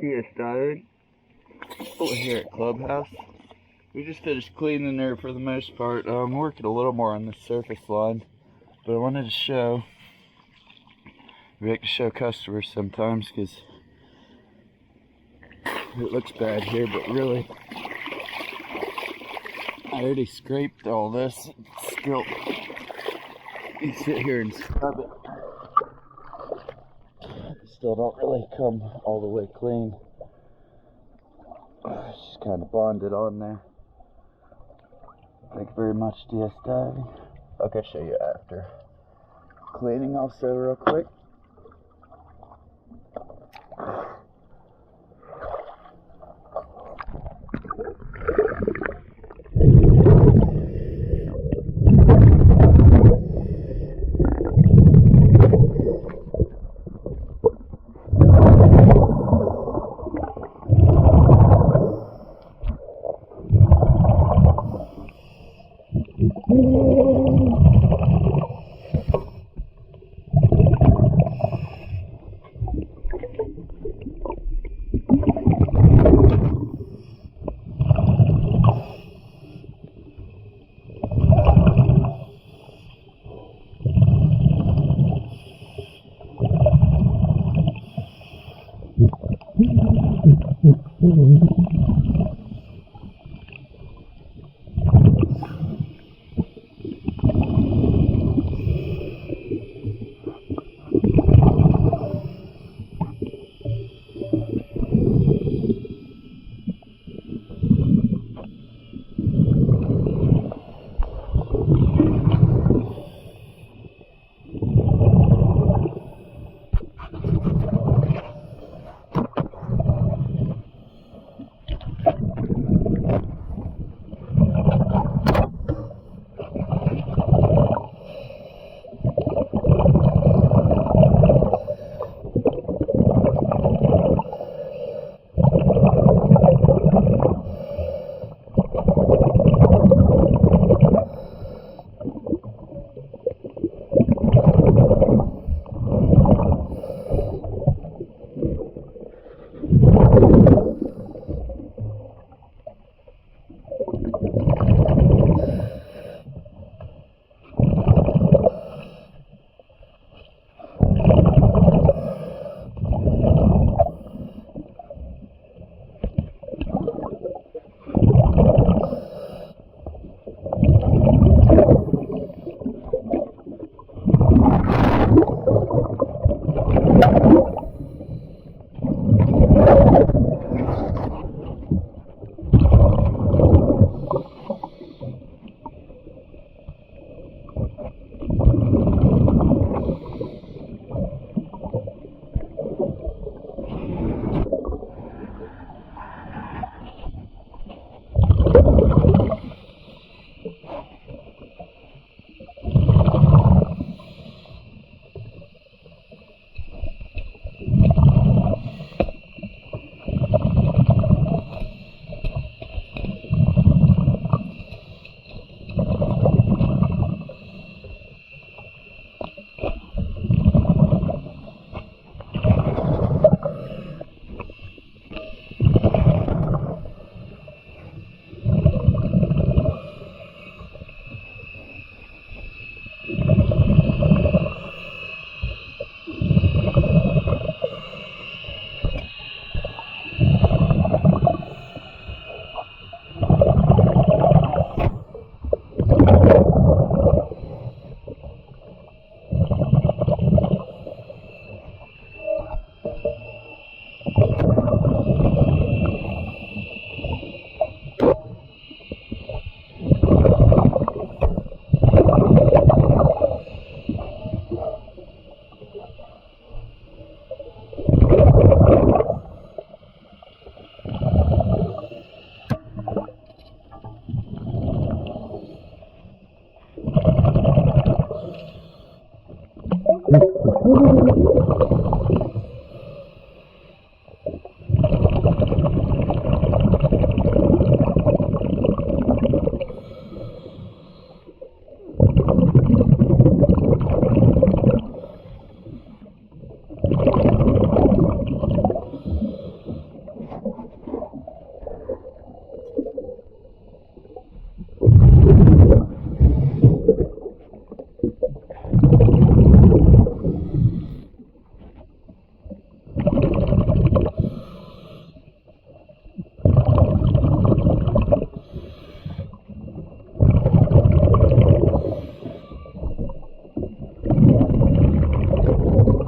DS diving over here at Clubhouse. We just finished cleaning there for the most part. I'm working a little more on the surface line, but I wanted to show. We like to show customers sometimes because it looks bad here, but really, I already scraped all this. Still, you sit here and scrub it. Still don't really come all the way clean. It's just kind of bonded on there. Thank you very much, DS Diving. Okay, show you after cleaning also real quick.